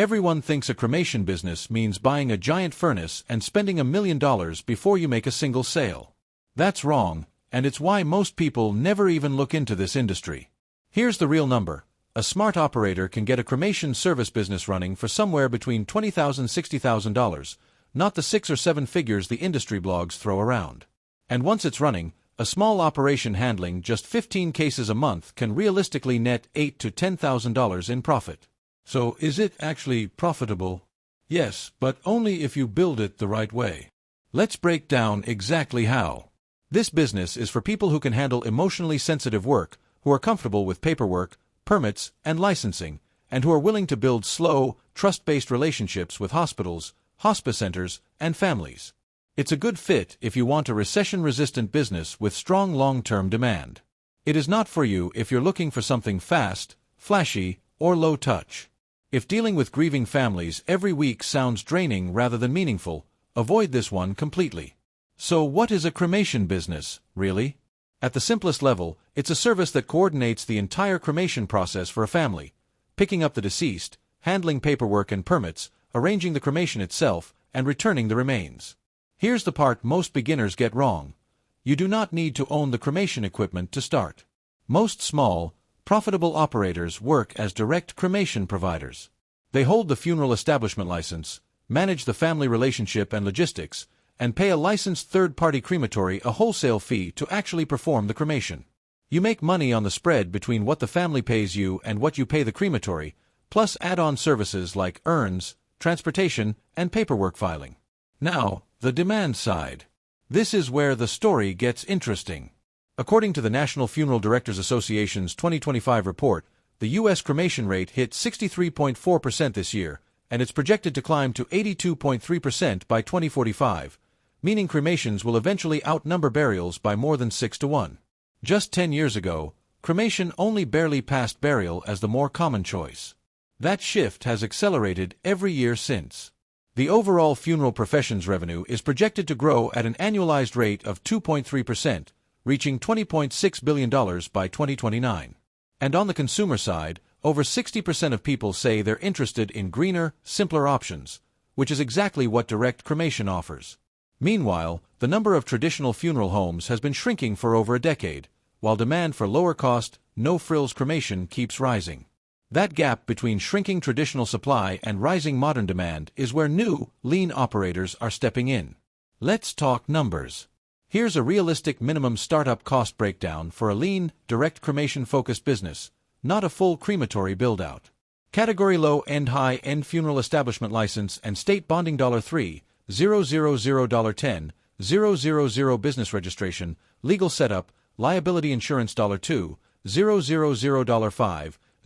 Everyone thinks a cremation business means buying a giant furnace and spending $1 million before you make a single sale. That's wrong, and it's why most people never even look into this industry. Here's the real number. A smart operator can get a cremation service business running for somewhere between $20,000 and $60,000, not the 6 or 7 figures the industry blogs throw around. And once it's running, a small operation handling just 15 cases a month can realistically net $8,000 to $10,000 in profit. So is it actually profitable? Yes, but only if you build it the right way. Let's break down exactly how. This business is for people who can handle emotionally sensitive work, who are comfortable with paperwork, permits, and licensing, and who are willing to build slow, trust-based relationships with hospitals, hospice centers, and families. It's a good fit if you want a recession-resistant business with strong long-term demand. It is not for you if you're looking for something fast, flashy, or low-touch. If dealing with grieving families every week sounds draining rather than meaningful, avoid this one completely. So what is a cremation business, really? At the simplest level, it's a service that coordinates the entire cremation process for a family, picking up the deceased, handling paperwork and permits, arranging the cremation itself, and returning the remains. Here's the part most beginners get wrong. You do not need to own the cremation equipment to start. Most small, profitable operators work as direct cremation providers. They hold the funeral establishment license, manage the family relationship and logistics, and pay a licensed third-party crematory a wholesale fee to actually perform the cremation. You make money on the spread between what the family pays you and what you pay the crematory, plus add-on services like urns, transportation, and paperwork filing. Now, the demand side. This is where the story gets interesting. According to the National Funeral Directors Association's 2025 report, the U.S. cremation rate hit 63.4% this year, and it's projected to climb to 82.3% by 2045, meaning cremations will eventually outnumber burials by more than 6 to 1. Just 10 years ago, cremation only barely passed burial as the more common choice. That shift has accelerated every year since. The overall funeral profession's revenue is projected to grow at an annualized rate of 2.3%, reaching $20.6 billion by 2029. And on the consumer side, over 60% of people say they're interested in greener, simpler options, which is exactly what direct cremation offers. Meanwhile, the number of traditional funeral homes has been shrinking for over a decade, while demand for lower-cost, no-frills cremation keeps rising. That gap between shrinking traditional supply and rising modern demand is where new, lean operators are stepping in. Let's talk numbers. Here's a realistic minimum startup cost breakdown for a lean, direct cremation-focused business, not a full crematory build-out. Category low-end high-end funeral establishment license and state bonding $3,000, $10,000 business registration, legal setup, liability insurance $2,000,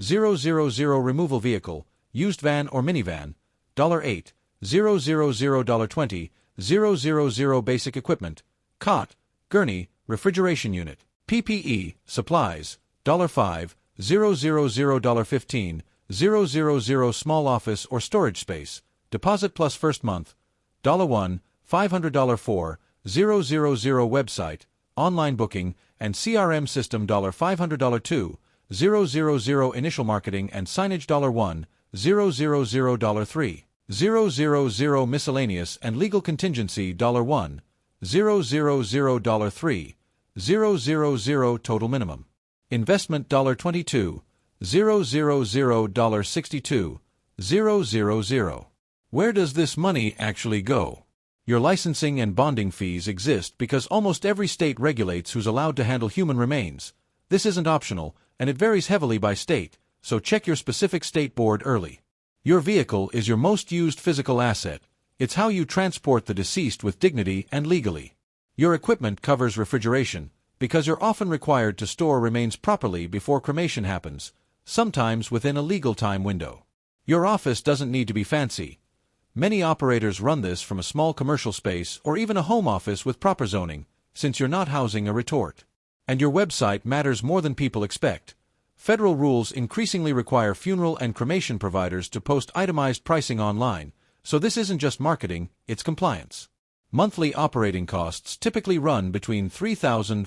$5,000 removal vehicle, used van or minivan, $8,000, $20,000 basic equipment, cot, gurney, refrigeration unit, PPE, supplies, $5,000, $15,000 small office or storage space, deposit plus first month, $1, $500 $4,000 website, online booking, and CRM system $500 $2,000 initial marketing and signage $1,000 $3,000 miscellaneous and legal contingency $1,000 $3,000 total minimum investment $22,000 $62,000. Where does this money actually go? Your licensing and bonding fees exist because almost every state regulates who's allowed to handle human remains. This isn't optional, and it varies heavily by state, so check your specific state board early. Your vehicle is your most used physical asset. It's how you transport the deceased with dignity and legally. Your equipment covers refrigeration, because you're often required to store remains properly before cremation happens, sometimes within a legal time window. Your office doesn't need to be fancy. Many operators run this from a small commercial space or even a home office with proper zoning, since you're not housing a retort. And your website matters more than people expect. Federal rules increasingly require funeral and cremation providers to post itemized pricing online, so this isn't just marketing, it's compliance. Monthly operating costs typically run between $3,500 and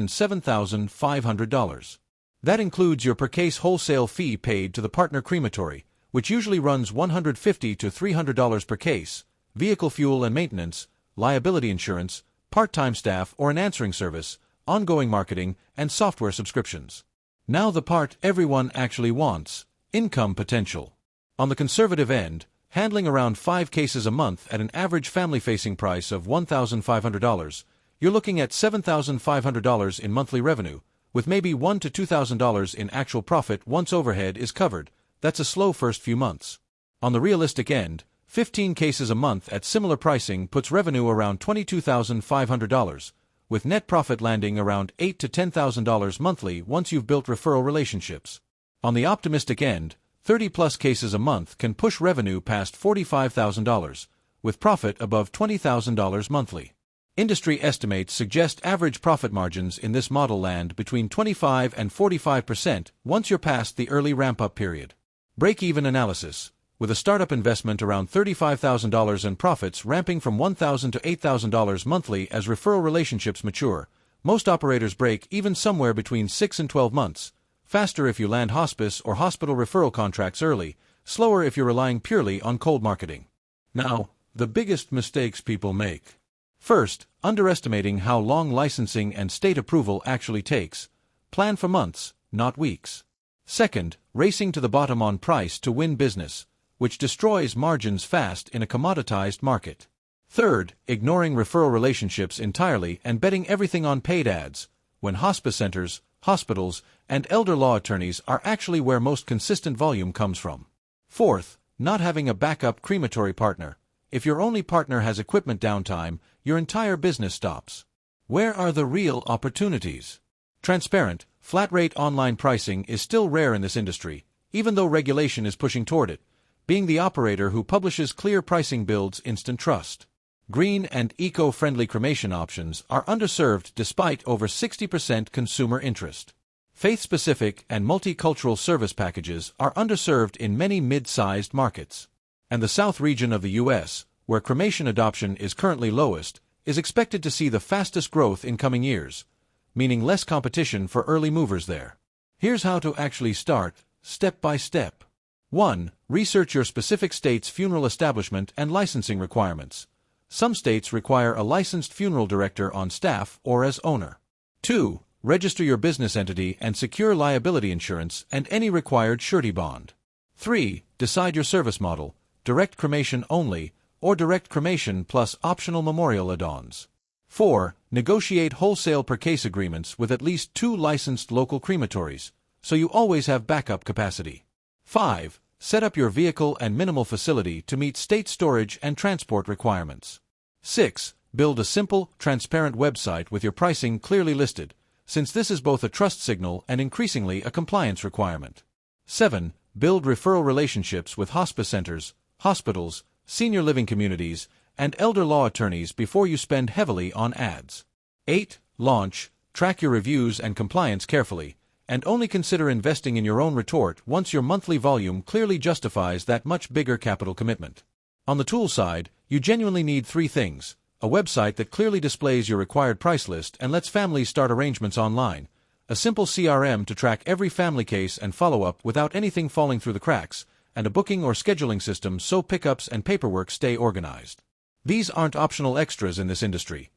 $7,500. That includes your per-case wholesale fee paid to the partner crematory, which usually runs $150 to $300 per case, vehicle fuel and maintenance, liability insurance, part-time staff or an answering service, ongoing marketing, and software subscriptions. Now the part everyone actually wants: income potential. On the conservative end, handling around 5 cases a month at an average family-facing price of $1,500, you're looking at $7,500 in monthly revenue, with maybe $1,000 to $2,000 in actual profit once overhead is covered. That's a slow first few months. On the realistic end, 15 cases a month at similar pricing puts revenue around $22,500, with net profit landing around $8,000 to $10,000 monthly once you've built referral relationships. On the optimistic end, 30-plus cases a month can push revenue past $45,000, with profit above $20,000 monthly. Industry estimates suggest average profit margins in this model land between 25% and 45% once you're past the early ramp-up period. Break-even analysis: with a startup investment around $35,000 and profits ramping from $1,000 to $8,000 monthly as referral relationships mature, most operators break even somewhere between 6 and 12 months, faster if you land hospice or hospital referral contracts early, slower if you're relying purely on cold marketing. Now, the biggest mistakes people make. First, underestimating how long licensing and state approval actually takes. Plan for months, not weeks. Second, racing to the bottom on price to win business, which destroys margins fast in a commoditized market. Third, ignoring referral relationships entirely and betting everything on paid ads, when hospice centers, hospitals, and elder law attorneys are actually where most consistent volume comes from. Fourth, not having a backup crematory partner. If your only partner has equipment downtime, your entire business stops. Where are the real opportunities? Transparent, flat-rate online pricing is still rare in this industry, even though regulation is pushing toward it. Being the operator who publishes clear pricing builds instant trust. Green and eco-friendly cremation options are underserved despite over 60% consumer interest. Faith-specific and multicultural service packages are underserved in many mid-sized markets. And the South region of the U.S., where cremation adoption is currently lowest, is expected to see the fastest growth in coming years, meaning less competition for early movers there. Here's how to actually start, step by step. 1. Research your specific state's funeral establishment and licensing requirements. Some states require a licensed funeral director on staff or as owner. 2. Register your business entity and secure liability insurance and any required surety bond. 3. Decide your service model: direct cremation only, or direct cremation plus optional memorial add-ons. 4. Negotiate wholesale per case agreements with at least 2 licensed local crematories, so you always have backup capacity. 5. Set up your vehicle and minimal facility to meet state storage and transport requirements. 6. Build a simple, transparent website with your pricing clearly listed, since this is both a trust signal and increasingly a compliance requirement. 7. Build referral relationships with hospice centers, hospitals, senior living communities, and elder law attorneys before you spend heavily on ads. 8. Launch, track your reviews and compliance carefully, and only consider investing in your own retort once your monthly volume clearly justifies that much bigger capital commitment. On the tool side, you genuinely need 3 things: a website that clearly displays your required price list and lets families start arrangements online, a simple CRM to track every family case and follow up without anything falling through the cracks, and a booking or scheduling system so pickups and paperwork stay organized. These aren't optional extras in this industry.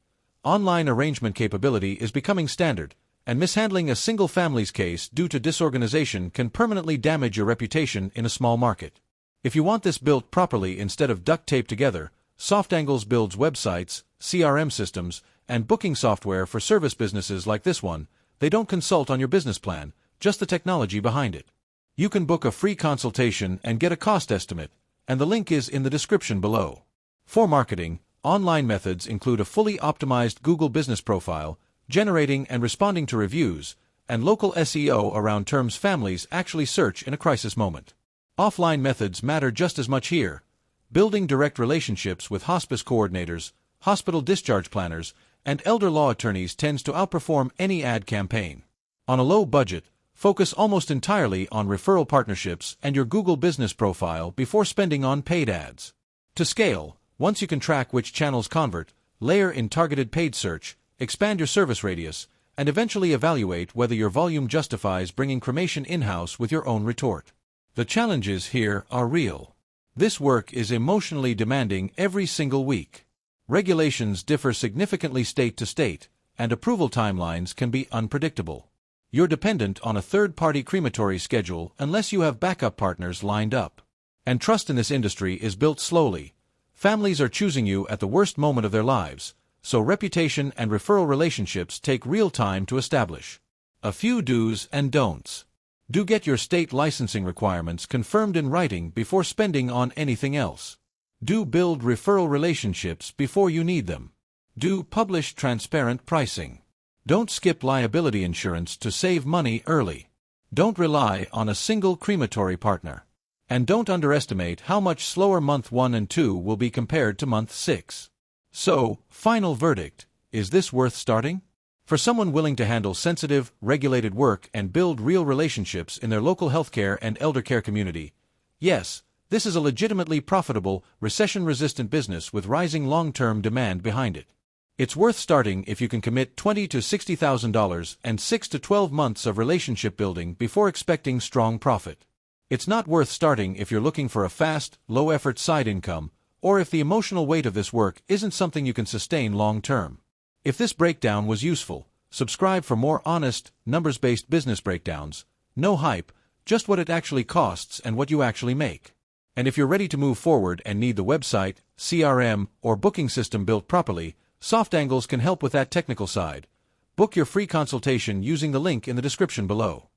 Online arrangement capability is becoming standard, and mishandling a single family's case due to disorganization can permanently damage your reputation in a small market. If you want this built properly instead of duct taped together, SoftAngles builds websites, CRM systems, and booking software for service businesses like this one. They don't consult on your business plan, just the technology behind it. You can book a free consultation and get a cost estimate, and the link is in the description below. For marketing, online methods include a fully optimized Google business profile, generating and responding to reviews, and local SEO around terms families actually search in a crisis moment. Offline methods matter just as much here. Building direct relationships with hospice coordinators, hospital discharge planners, and elder law attorneys tends to outperform any ad campaign. On a low budget, focus almost entirely on referral partnerships and your Google business profile before spending on paid ads. To scale, once you can track which channels convert, layer in targeted paid search, expand your service radius, and eventually evaluate whether your volume justifies bringing cremation in-house with your own retort. The challenges here are real. This work is emotionally demanding every single week. Regulations differ significantly state to state, and approval timelines can be unpredictable. You're dependent on a third-party crematory schedule unless you have backup partners lined up. And trust in this industry is built slowly. Families are choosing you at the worst moment of their lives, so reputation and referral relationships take real time to establish. A few do's and don'ts. Do get your state licensing requirements confirmed in writing before spending on anything else. Do build referral relationships before you need them. Do publish transparent pricing. Don't skip liability insurance to save money early. Don't rely on a single crematory partner. And don't underestimate how much slower month 1 and 2 will be compared to month 6. So, final verdict, is this worth starting? For someone willing to handle sensitive, regulated work and build real relationships in their local healthcare and elder care community, yes, this is a legitimately profitable, recession-resistant business with rising long-term demand behind it. It's worth starting if you can commit $20,000 to $60,000 and 6 to 12 months of relationship building before expecting strong profit. It's not worth starting if you're looking for a fast, low-effort side income, or if the emotional weight of this work isn't something you can sustain long-term. If this breakdown was useful, subscribe for more honest, numbers-based business breakdowns. No hype, just what it actually costs and what you actually make. And if you're ready to move forward and need the website, CRM, or booking system built properly, SoftAngles can help with that technical side. Book your free consultation using the link in the description below.